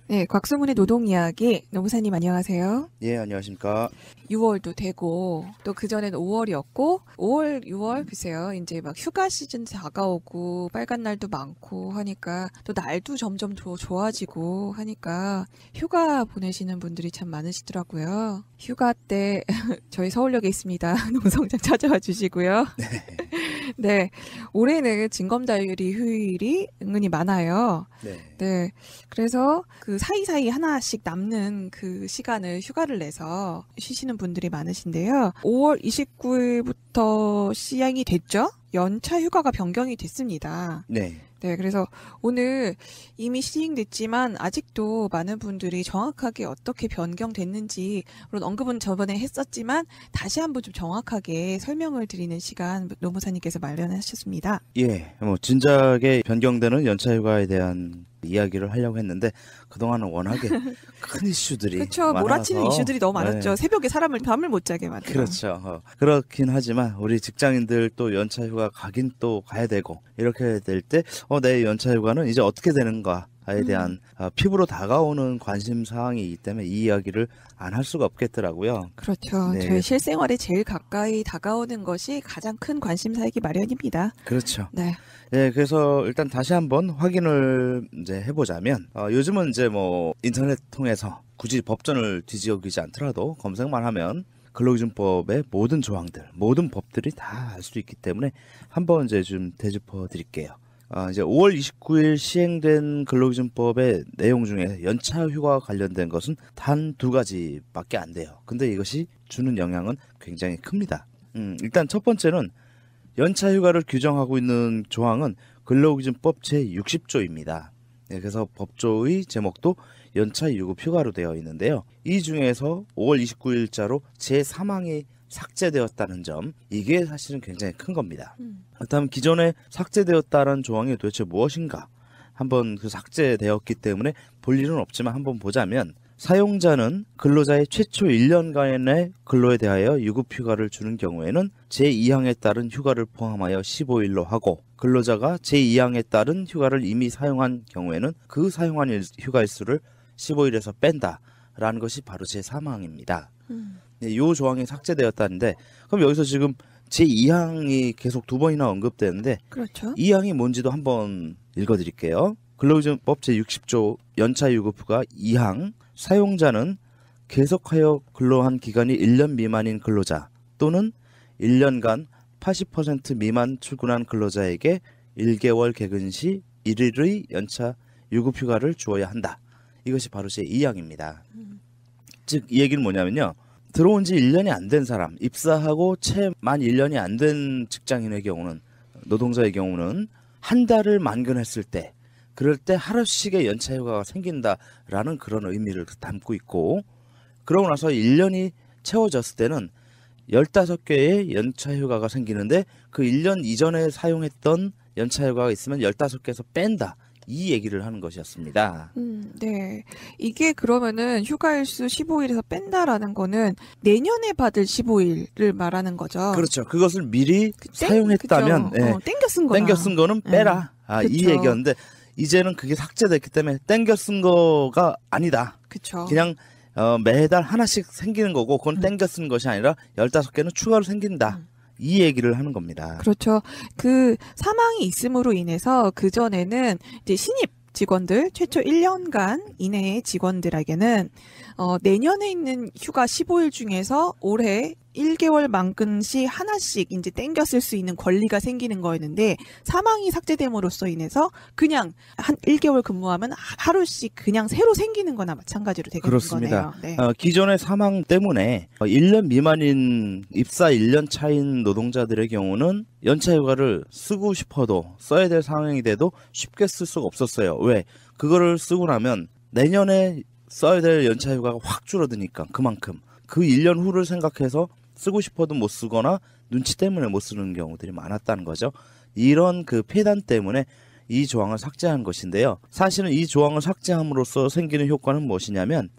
네, 곽수문의 노동 이야기. 노무사님 안녕하세요. 예, 안녕하십니까. 6월도 되고 또 그전에는 5월이었고 5월, 6월 글쎄요. 이제 막 휴가 시즌 다가오고 빨간 날도 많고 하니까 또 날도 점점 더 좋아지고 하니까 휴가 보내시는 분들이 참 많으시더라고요. 휴가 때 저희 서울역에 있습니다. 농성장 찾아와 주시고요. 네, 올해는 징검다리 휴일이 은근히 많아요. 네. 네. 그래서 그 사이사이 하나씩 남는 그 시간을 휴가를 내서 쉬시는 분들이 많으신데요. 5월 29일부터 시행이 됐죠? 연차 휴가가 변경이 됐습니다. 네. 네, 그래서 오늘 이미 시행됐지만 아직도 많은 분들이 정확하게 어떻게 변경됐는지, 물론 언급은 저번에 했었지만 다시 한번 좀 정확하게 설명을 드리는 시간 노무사님께서 마련하셨습니다. 예, 진작에 변경되는 연차휴가에 대한 이야기를 하려고 했는데 그동안은 워낙에 큰 이슈들이 그렇죠. 많아서 몰아치는 이슈들이 너무 많았죠. 네. 새벽에 사람을 밤을 못 자게 만들어. 그렇죠. 그렇긴 하지만 우리 직장인들 또 연차휴가 가긴 또 가야 되고 이렇게 될 때 내 연차휴가는 이제 어떻게 되는가에 대한 피부로 다가오는 관심 사항이기 때문에 이 이야기를 안 할 수가 없겠더라고요. 그렇죠. 네. 저희 실생활에 제일 가까이 다가오는 것이 가장 큰 관심사이기 마련입니다. 그렇죠. 네. 예, 그래서 일단 다시 한번 확인을 이제 해보자면, 요즘은 이제 인터넷 통해서 굳이 법전을 뒤지기지 않더라도 검색만 하면 근로기준법의 모든 조항들, 모든 법들이 다 알 수 있기 때문에 한번 이제 좀 되짚어 드릴게요. 이제 5월 29일 시행된 근로기준법의 내용 중에 연차휴가와 관련된 것은 단 2가지밖에 안 돼요. 근데 이것이 주는 영향은 굉장히 큽니다. 일단 첫 번째는 연차휴가를 규정하고 있는 조항은 근로기준법 제60조입니다. 네, 그래서 법조의 제목도 연차유급휴가로 되어 있는데요. 이 중에서 5월 29일자로 제3항이 삭제되었다는 점, 이게 사실은 굉장히 큰 겁니다. 그렇다면 기존에 삭제되었다는 조항이 도대체 무엇인가? 한번 그 삭제되었기 때문에 볼 일은 없지만 한번 보자면, 사용자는 근로자의 최초 1년간의 근로에 대하여 유급휴가를 주는 경우에는 제2항에 따른 휴가를 포함하여 15일로 하고, 근로자가 제2항에 따른 휴가를 이미 사용한 경우에는 그 사용한 휴가일수를 15일에서 뺀다라는 것이 바로 제3항입니다. 네, 이 조항이 삭제되었다는데, 그럼 여기서 지금 제2항이 계속 2번이나 언급되는데, 그렇죠. 2항이 뭔지도 한번 읽어드릴게요. 근로기준법 제60조 연차유급휴가 2항, 사용자는 계속하여 근로한 기간이 1년 미만인 근로자 또는 1년간 80% 미만 출근한 근로자에게 1개월 개근 시 1일의 연차 유급휴가를 주어야 한다. 이것이 바로 제2항입니다. 즉 이 얘기는 뭐냐면요. 들어온 지 1년이 안 된 사람, 입사하고 채 만 1년이 안 된 직장인의 경우는, 노동자의 경우는 한 달을 만근했을 때, 그럴 때 하루씩의 연차휴가가 생긴다라는 그런 의미를 담고 있고, 그러고 나서 1년이 채워졌을 때는 15개의 연차휴가가 생기는데 그 1년 이전에 사용했던 연차휴가가 있으면 15개에서 뺀다. 이 얘기를 하는 것이었습니다. 네. 이게 그러면은 휴가일수 15일에서 뺀다라는 거는 내년에 받을 15일을 말하는 거죠. 그렇죠. 그것을 미리 사용했다면 땡겨 쓴 거나. 땡겨 쓴 거는 빼라. 이 그쵸. 얘기였는데 이제는 그게 삭제됐기 때문에 땡겨 쓴 거가 아니다. 그렇죠. 그냥 매달 하나씩 생기는 거고 그건 땡겨 쓴 것이 아니라 15개는 추가로 생긴다. 이 얘기를 하는 겁니다. 그렇죠. 그 사망이 있음으로 인해서 그전에는 이제 신입 직원들, 최초 1년간 이내의 직원들에게는 내년에 있는 휴가 15일 중에서 올해 1개월 만근 시 하나씩 이제 땡겨 쓸 수 있는 권리가 생기는 거였는데, 사망이 삭제됨으로써 인해서 그냥 한 1개월 근무하면 하루씩 그냥 새로 생기는 거나 마찬가지로 되는 그렇습니다. 거네요. 네. 기존의 사망 때문에 1년 미만인 입사 1년 차인 노동자들의 경우는 연차휴가를 쓰고 싶어도 써야 될 상황이 돼도 쉽게 쓸 수가 없었어요. 왜? 그거를 쓰고 나면 내년에 써야 될 연차휴가가 확 줄어드니까 그만큼 그 1년 후를 생각해서 쓰고 싶어도 못 쓰거나 눈치 때문에 못 쓰는 경우들이 많았다는 거죠. 이런 그 폐단 때문에 이 조항을 삭제한 것인데요. 사실은 이 조항을 삭제함으로써 생기는 효과는 무엇이냐면,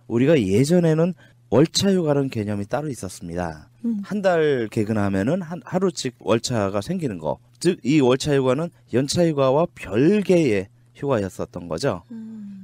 우리가 예전에는 월차휴가라는 개념이 따로 있었습니다. 한 달 개근하면은 하루씩 월차가 생기는 거. 즉 이 월차휴가는 연차휴가와 별개의 휴가였었던 거죠.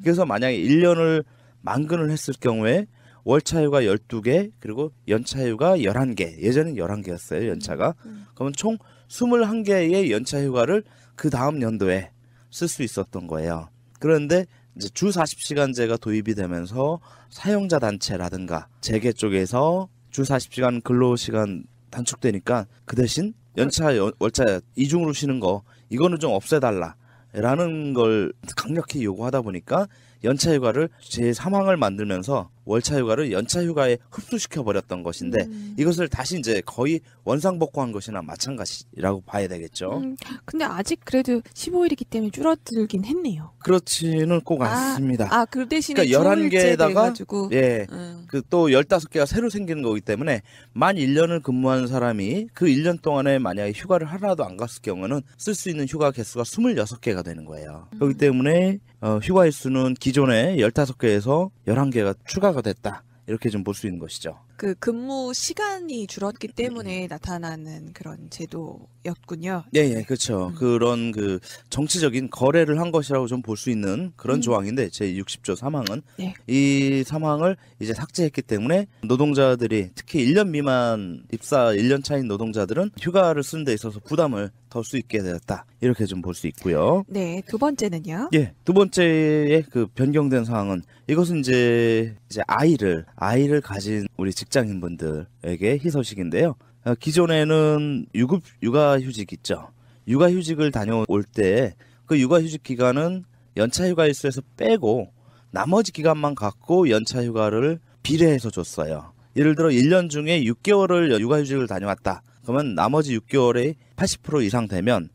그래서 만약에 1년을 만근을 했을 경우에 월차휴가 12개 그리고 연차휴가 11개. 예전엔 11개였어요. 연차가. 그러면 총 21개의 연차휴가를 그 다음 연도에 쓸 수 있었던 거예요. 그런데 이제 주 40시간제가 도입이 되면서 사용자 단체라든가 재계 쪽에서 주 40시간 근로시간 단축되니까 그 대신 연차, 월차 이중으로 쉬는 거 이거는 좀 없애달라라는 걸 강력히 요구하다 보니까 연차휴가를 제3항을 만들면서 월차휴가를 연차휴가에 흡수시켜 버렸던 것인데 이것을 다시 이제 거의 원상복구한 것이나 마찬가지라고 봐야 되겠죠. 근데 아직 그래도 15일이기 때문에 줄어들긴 했네요. 그렇지는 꼭 않습니다. 그 대신에 그러니까 주일제 11개에다가 돼가지고. 예. 그 또 15개가 새로 생기는 거기 때문에 만 1년을 근무한 사람이 그 1년 동안에 만약에 휴가를 하나도 안 갔을 경우는 쓸 수 있는 휴가 개수가 26개가 되는 거예요. 그렇기 때문에 휴가 일수는 기존에 15개에서 11개가 추가가 됐다. 이렇게 좀 볼 수 있는 것이죠. 그 근무 시간이 줄었기 때문에 나타나는 그런 제도였군요. 예, 그렇죠. 그런 그 정치적인 거래를 한 것이라고 좀 볼 수 있는 그런 조항인데 제 60조 3항은 네. 이 3항을 이제 삭제했기 때문에 노동자들이 특히 1년 미만 입사 1년 차인 노동자들은 휴가를 쓰는 데 있어서 부담을 덜 수 있게 되었다. 이렇게 좀 볼 수 있고요. 네, 두 번째는요. 예, 두 번째의 그 변경된 사항은 이것은 이제 아이를 가진 우리 직장인분들에게 희소식인데요. 기존에는 유급 육아휴직 있죠. 육아휴직을 다녀올 때 그 육아휴직 기간은 연차휴가 일수에서 빼고 나머지 기간만 갖고 연차휴가를 비례해서 줬어요. 예를 들어 1년 중에 6개월을 육아휴직을 다녀왔다. 그러면 나머지 6개월에 80% 이상 되면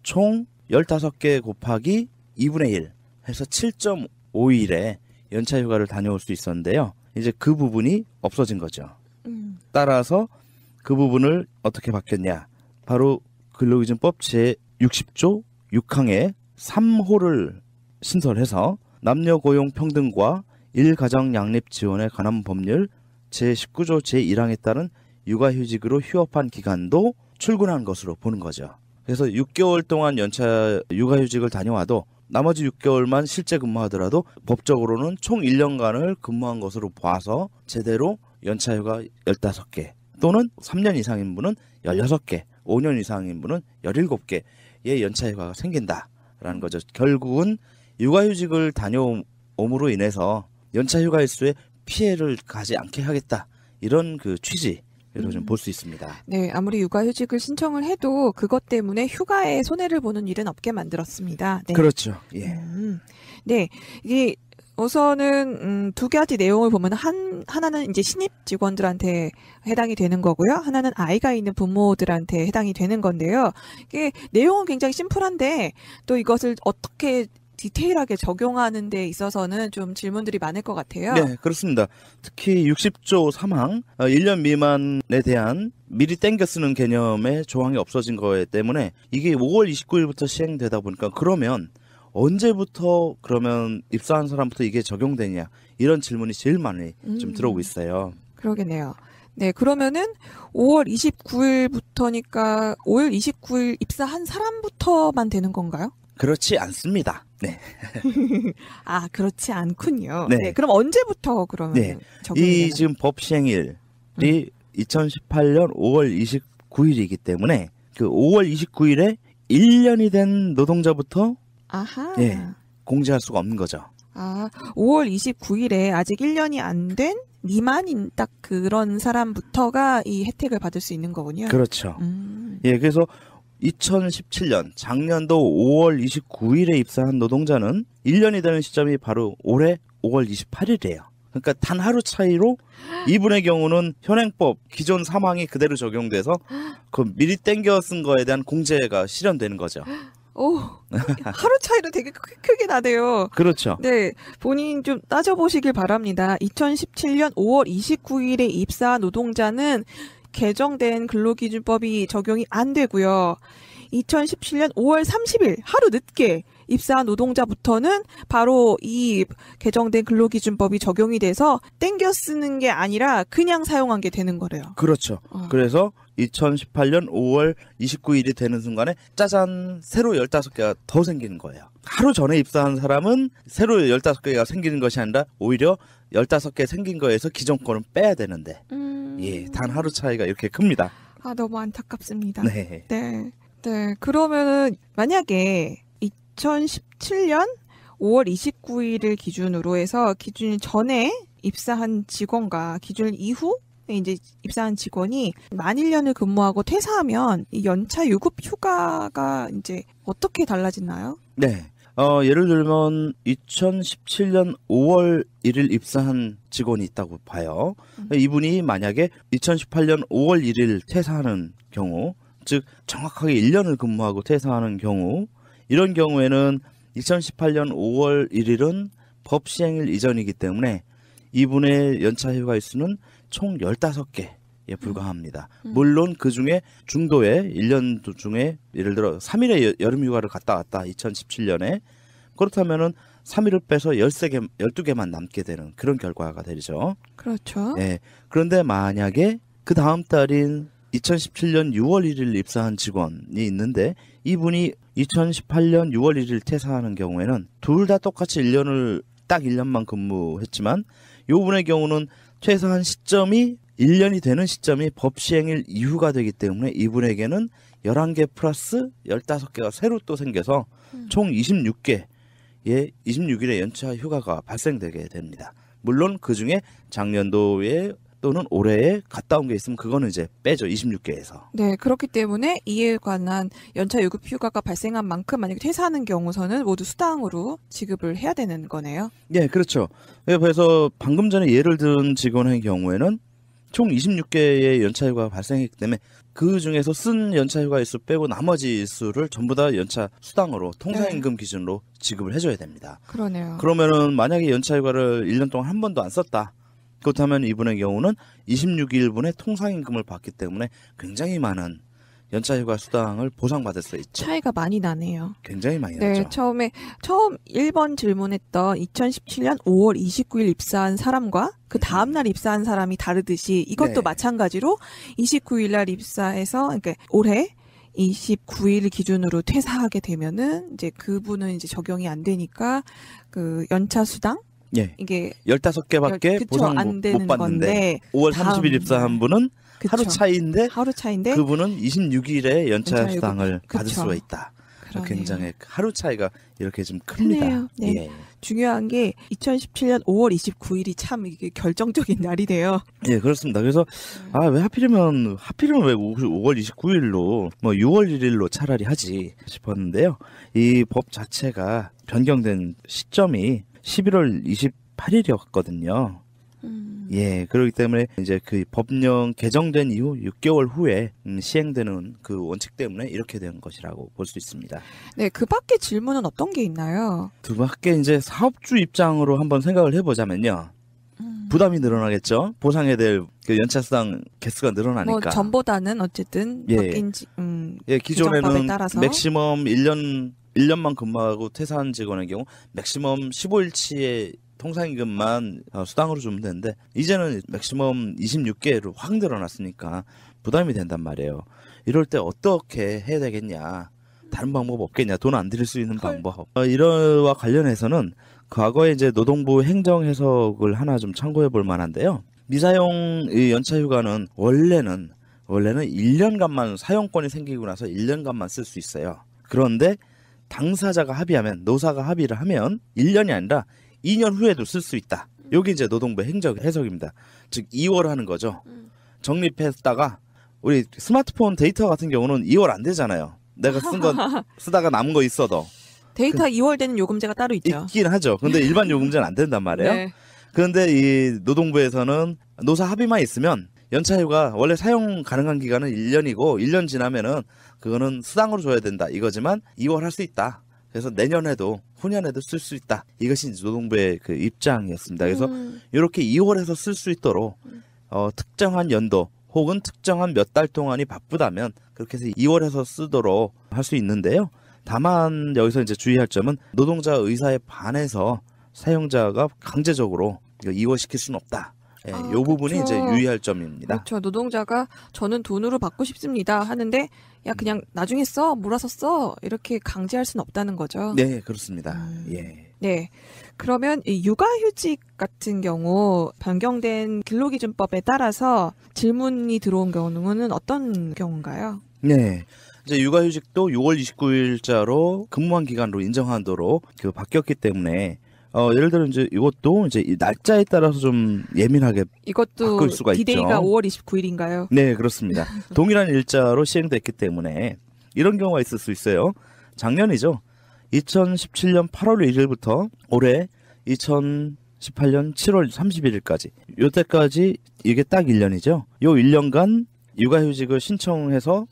총 15개 곱하기 2분의 1 해서 7.5일에 연차휴가를 다녀올 수 있었는데요. 이제 그 부분이 없어진 거죠. 따라서 그 부분을 어떻게 바뀌었냐. 바로 근로기준법 제60조 6항에 3호를 신설해서 남녀고용평등과 일가정 양립 지원에 관한 법률 제19조 제1항에 따른 육아휴직으로 휴업한 기간도 출근한 것으로 보는 거죠. 그래서 6개월 동안 연차 육아휴직을 다녀와도 나머지 6개월만 실제 근무하더라도 법적으로는 총 1년간을 근무한 것으로 봐서 제대로 연차휴가 15개 또는 3년 이상인 분은 16개, 5년 이상인 분은 17개의 연차휴가가 생긴다라는 거죠. 결국은 육아휴직을 다녀옴으로 인해서 연차휴가 일수에 피해를 가지 않게 하겠다. 이런 그 취지로 좀 볼 수 있습니다. 네, 아무리 육아휴직을 신청을 해도 그것 때문에 휴가에 손해를 보는 일은 없게 만들었습니다. 네. 그렇죠. 예. 네, 이게 우선은 두 가지 내용을 보면 하나는 이제 신입 직원들한테 해당이 되는 거고요. 하나는 아이가 있는 부모들한테 해당이 되는 건데요. 이게 내용은 굉장히 심플한데 또 이것을 어떻게 디테일하게 적용하는 데 있어서는 좀 질문들이 많을 것 같아요. 네, 그렇습니다. 특히 60조 3항 1년 미만에 대한 미리 땡겨 쓰는 개념의 조항이 없어진 거에 때문에 이게 5월 29일부터 시행되다 보니까 그러면 언제부터 그러면 입사한 사람부터 이게 적용되냐 이런 질문이 제일 많이 좀 들어오고 있어요. 그러겠네요. 네, 그러면은 5월 29일부터니까 5월 29일 입사한 사람부터만 되는 건가요? 그렇지 않습니다. 네. 그렇지 않군요. 네. 네, 그럼 언제부터 그러면 네. 적용이 이 되는 지금 법 시행일이 2018년 5월 29일이기 때문에 그 5월 29일에 1년이 된 노동자부터 아하. 예, 공제할 수가 없는 거죠. 5월 29일에 아직 1년이 안 된 미만인 딱 그런 사람부터가 이 혜택을 받을 수 있는 거군요. 그렇죠. 예, 그래서 2017년 작년도 5월 29일에 입사한 노동자는 1년이 되는 시점이 바로 올해 5월 28일이에요. 그러니까 단 하루 차이로 이분의 경우는 현행법 기존 3항이 그대로 적용돼서 그 미리 땡겨 쓴 거에 대한 공제가 실현되는 거죠. 오, 하루 차이로 되게 크게 나대요. 그렇죠. 네, 본인 좀 따져보시길 바랍니다. 2017년 5월 29일에 입사한 노동자는 개정된 근로기준법이 적용이 안 되고요. 2017년 5월 30일 하루 늦게 입사한 노동자부터는 바로 이 개정된 근로기준법이 적용이 돼서 땡겨 쓰는 게 아니라 그냥 사용한 게 되는 거래요. 그렇죠. 그래서 2018년 5월 29일이 되는 순간에 짜잔 새로 15개가 더 생기는 거예요. 하루 전에 입사한 사람은 새로 15개가 생기는 것이 아니라 오히려 15개 생긴 거에서 기존 거는 빼야 되는데 예, 단 하루 차이가 이렇게 큽니다. 아, 너무 안타깝습니다. 네. 네. 네. 그러면은 만약에 2017년 5월 29일을 기준으로 해서 기준 전에 입사한 직원과 기준 이후 이제 입사한 직원이 만 1년을 근무하고 퇴사하면 이 연차 유급 휴가가 이제 어떻게 달라지나요? 네. 예를 들면 2017년 5월 1일 입사한 직원이 있다고 봐요. 이분이 만약에 2018년 5월 1일 퇴사하는 경우, 즉 정확하게 1년을 근무하고 퇴사하는 경우, 이런 경우에는 2018년 5월 1일은 법 시행일 이전이기 때문에 이분의 연차 휴가 일수는 총 15개에 불과합니다. 물론 그 중에 중도에 1년 중에 예를 들어 3일의 여름 휴가를 갔다 왔다 2017년에 그렇다면은 3일을 빼서 12개만 남게 되는 그런 결과가 되죠. 그렇죠. 네. 그런데 만약에 그 다음 달인 2017년 6월 1일 입사한 직원이 있는데 이분이 2018년 6월 1일 퇴사하는 경우에는 둘 다 똑같이 딱 1년만 근무했지만 요분의 경우는 퇴사한 시점이 1년이 되는 시점이 법 시행일 이후가 되기 때문에 이분에게는 11개 플러스 15개가 새로 또 생겨서 총 26일의 연차 휴가가 발생되게 됩니다. 물론 그 중에 작년도에 또는 올해에 갔다 온 게 있으면 그거는 이제 빼죠. 26개에서. 네, 그렇기 때문에 이에 관한 연차 유급 휴가가 발생한 만큼 만약에 퇴사하는 경우서는 모두 수당으로 지급을 해야 되는 거네요. 네, 그렇죠. 그래서 방금 전에 예를 든 직원의 경우에는 총 26개의 연차 휴가가 발생했기 때문에 그 중에서 쓴 연차 휴가 일수 빼고 나머지 일수를 전부 다 연차 수당으로 통상임금 기준으로 지급을 해줘야 됩니다. 그러네요. 그러면은 만약에 연차 휴가를 1년 동안 한 번도 안 썼다. 그렇다면 이분의 경우는 26일분의 통상임금을 받기 때문에 굉장히 많은 연차휴가 수당을 보상받을 수 있죠. 차이가 많이 나네요. 굉장히 많이 네, 나죠. 처음 1번 질문했던 2017년 5월 29일 입사한 사람과 그 다음날 입사한 사람이 다르듯이 이것도 네. 마찬가지로 29일 날 입사해서 그러니까 올해 29일 기준으로 퇴사하게 되면은 이제 그분은 이제 적용이 안 되니까 그 연차 수당 예. 이게 15개밖에 그쵸, 보상 안 되는 못 받는데 건데 5월 다음 30일 입사한 분은 그쵸. 하루 차이인데 네. 그분은 26일에 연차 연차 수당을 그쵸. 받을 수가 있다. 그러네요. 굉장히 하루 차이가 이렇게 좀 큽니다. 크네요. 네. 예. 중요한 게 2017년 5월 29일이 참 이게 결정적인 날이래요. 예, 그렇습니다. 그래서 왜 하필이면 왜 5월 29일로 뭐 6월 1일로 차라리 하지 싶었는데요. 이 법 자체가 변경된 시점이 11월 28일이었거든요. 예, 그렇기 때문에 이제 그 법령 개정된 이후 6개월 후에 시행되는 그 원칙 때문에 이렇게 된 것이라고 볼 수 있습니다. 네, 그 밖에 질문은 어떤 게 있나요? 두 밖에 이제 사업주 입장으로 한번 생각을 해보자면요. 부담이 늘어나겠죠. 보상해야 될 그 연차수당 개수가 늘어나니까. 뭐 전보다는 어쨌든 예. 바뀐 예, 기존에는 규정법에 따라서. 맥시멈 1년만 근무하고 퇴사한 직원의 경우 맥시멈 15일치의 통상임금만 수당으로 주면 되는데 이제는 맥시멈 26개로 확 늘어났으니까 부담이 된단 말이에요. 이럴 때 어떻게 해야 되겠냐. 다른 방법 없겠냐. 돈 안 들일 수 있는 방법. 이러와 관련해서는 과거에 이제 노동부 행정 해석을 하나 좀 참고해 볼 만한데요. 미사용 이 연차휴가는 원래는 1년간만 사용권이 생기고 나서 1년간만 쓸 수 있어요. 그런데 당사자가 합의하면 노사가 합의를 하면 1년이 아니라 2년 후에도 쓸 수 있다. 여기 이제 노동부 행정 해석입니다. 즉 2월 하는 거죠. 적립했다가 우리 스마트폰 데이터 같은 경우는 2월 안 되잖아요. 내가 쓴 건 쓰다가 남은 거 있어도 데이터 2월 되는 요금제가 따로 있죠. 있긴 하죠. 근데 일반 요금제는 안 된단 말이에요. 네. 그런데 이 노동부에서는 노사 합의만 있으면 연차휴가 원래 사용 가능한 기간은 1년이고 1년 지나면은 그거는 수당으로 줘야 된다 이거지만 2월 할 수 있다. 그래서 내년에도 후년에도 쓸 수 있다. 이것이 이제 노동부의 그 입장이었습니다. 그래서 이렇게 2월에서 쓸 수 있도록 특정한 연도 혹은 특정한 몇 달 동안이 바쁘다면 그렇게 해서 2월에서 쓰도록 할 수 있는데요. 다만 여기서 이제 주의할 점은 노동자 의사에 반해서 사용자가 강제적으로 이거 2월 시킬 수는 없다. 예, 아, 요 부분이 그쵸. 이제 유의할 점입니다. 그렇죠. 노동자가 저는 돈으로 받고 싶습니다 하는데 야 그냥 나중에 써 몰아서 써 이렇게 강제할 수는 없다는 거죠. 네, 그렇습니다. 음. 예. 네. 그러면 이 육아휴직 같은 경우 변경된 근로기준법에 따라서 질문이 들어온 경우는 어떤 경우인가요? 네. 이제 육아휴직도 6월 29일자로 근무한 기간으로 인정하도록 바뀌었기 때문에 예를 들어 이제 이것도 이제 이 날짜에 따라서 좀 예민하게 이것도 바꿀 수가 디데이가 있죠. 5월 29일인가요? 네, 그렇습니다. 동일한 일자로 시행됐기 때문에 이런 경우가 있을 수 있어요. 작년이죠. 2017년 8월 1일부터 올해 2018년 7월 31일까지 요때까지 이게 딱 1년이죠. 요 1년간 육아휴직을 신청해서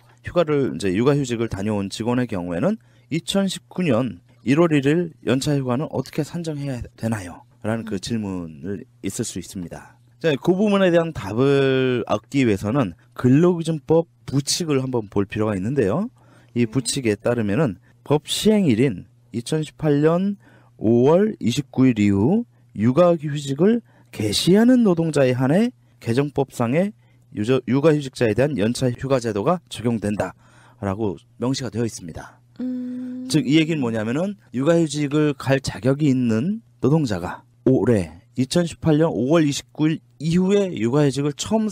이제 육아휴직을 다녀온 직원의 경우에는 2019년 1월 1일 연차 휴가는 어떻게 산정해야 되나요? 라는 그 질문을 있을 수 있습니다. 자, 그 부분에 대한 답을 얻기 위해서는 근로기준법 부칙을 한번 볼 필요가 있는데요. 이 부칙에 따르면은 법 시행일인 2018년 5월 29일 이후 육아휴직을 개시하는 노동자에 한해 개정법상의 육아휴직자에 대한 연차 휴가 제도가 적용된다라고 명시가 되어 있습니다. 즉 이 얘기는 뭐냐면은 육아휴직을 갈 자격이 있는 노동자가 올해 2018년 5월 29일 이후에 육아휴직을 처음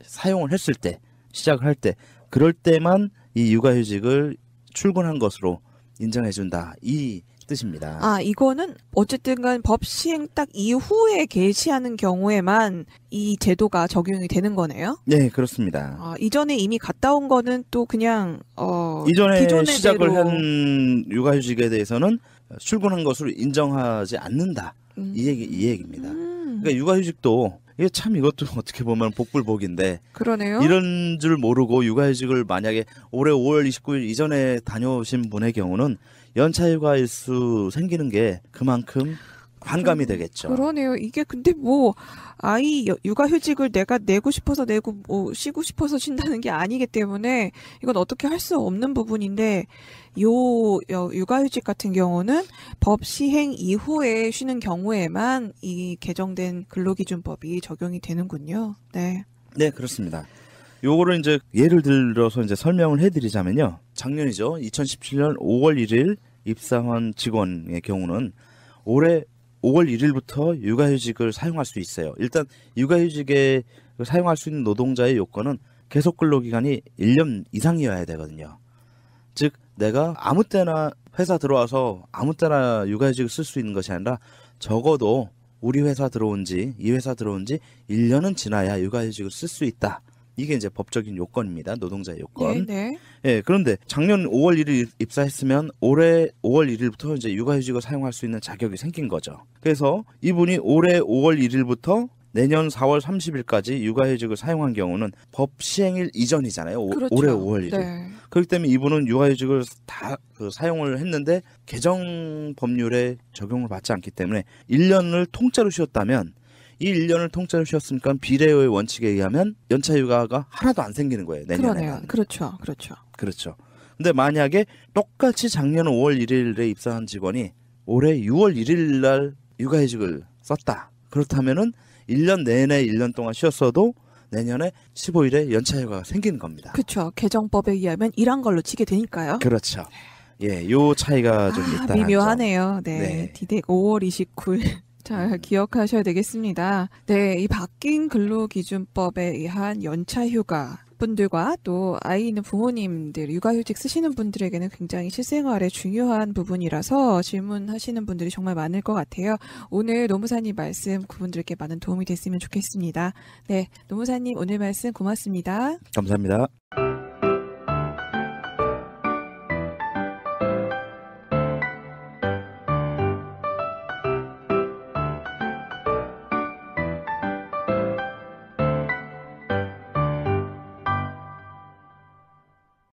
사용을 했을 때, 시작을 할 때, 그럴 때만 이 육아휴직을 출근한 것으로 인정해준다, 이 뜻입니다. 아, 이거는 어쨌든 간 법 시행 딱 이후에 개시하는 경우에만 이 제도가 적용이 되는 거네요? 네, 그렇습니다. 아, 이전에 이미 갔다 온 거는 또 그냥 이전에 기존의 시작을 대로 한 육아휴직에 대해서는 출근한 것으로 인정하지 않는다. 음. 이 얘기입니다. 그러니까 육아휴직도 이게 참 이것도 어떻게 보면 복불복인데 그러네요. 이런 줄 모르고 육아휴직을 만약에 올해 5월 29일 이전에 다녀오신 분의 경우는 연차휴가 일수 생기는 게 그만큼 반감이 되겠죠. 그러네요. 이게 근데 뭐 아이 육아휴직을 내가 내고 싶어서 내고 뭐 쉬고 싶어서 쉰다는 게 아니기 때문에 이건 어떻게 할 수 없는 부분인데 육아휴직 같은 경우는 법 시행 이후에 쉬는 경우에만 이 개정된 근로기준법이 적용이 되는군요. 네. 네, 그렇습니다. 요거를 이제 예를 들어서 이제 설명을 해드리자면요. 작년이죠. 2017년 5월 1일 입사한 직원의 경우는 올해 5월 1일부터 육아휴직을 사용할 수 있어요. 일단 육아휴직에 사용할 수 있는 노동자의 요건은 계속 근로기간이 1년 이상이어야 되거든요. 즉 내가 아무 때나 회사 들어와서 아무 때나 육아휴직을 쓸 수 있는 것이 아니라 적어도 우리 회사 들어온 지 1년은 지나야 육아휴직을 쓸 수 있다. 이게 이제 법적인 요건입니다. 노동자의 요건. 네. 예, 그런데 작년 5월 1일 입사했으면 올해 5월 1일부터 이제 육아휴직을 사용할 수 있는 자격이 생긴 거죠. 그래서 이분이 올해 5월 1일부터 내년 4월 30일까지 육아휴직을 사용한 경우는 법 시행일 이전이잖아요. 그렇죠. 올해 5월 1일. 네. 그렇기 때문에 이분은 육아휴직을 다 사용을 했는데 개정 법률에 적용을 받지 않기 때문에 1년을 통째로 쉬었다면 이 1년을 통째로 쉬었으니까 비례의 원칙에 의하면 연차휴가가 하나도 안 생기는 거예요. 내년에는. 그러네요. 그렇죠. 그렇죠. 근데 만약에 똑같이 작년 5월 1일에 입사한 직원이 올해 6월 1일 날 육아휴직을 썼다. 그렇다면은 1년 내내 1년 동안 쉬었어도 내년에 15일에 연차휴가가 생기는 겁니다. 그렇죠. 개정법에 의하면 일한 걸로 치게 되니까요. 그렇죠. 예, 요 차이가 좀 있다는 미묘하네요. 네. 네. 디덱 5월 29일. 잘 기억하셔야 되겠습니다. 네, 이 바뀐 근로기준법에 의한 연차휴가 분들과 또 아이 있는 부모님들, 육아휴직 쓰시는 분들에게는 굉장히 실생활에 중요한 부분이라서 질문하시는 분들이 정말 많을 것 같아요. 오늘 노무사님 말씀 그분들께 많은 도움이 됐으면 좋겠습니다. 네, 노무사님 오늘 말씀 고맙습니다. 감사합니다.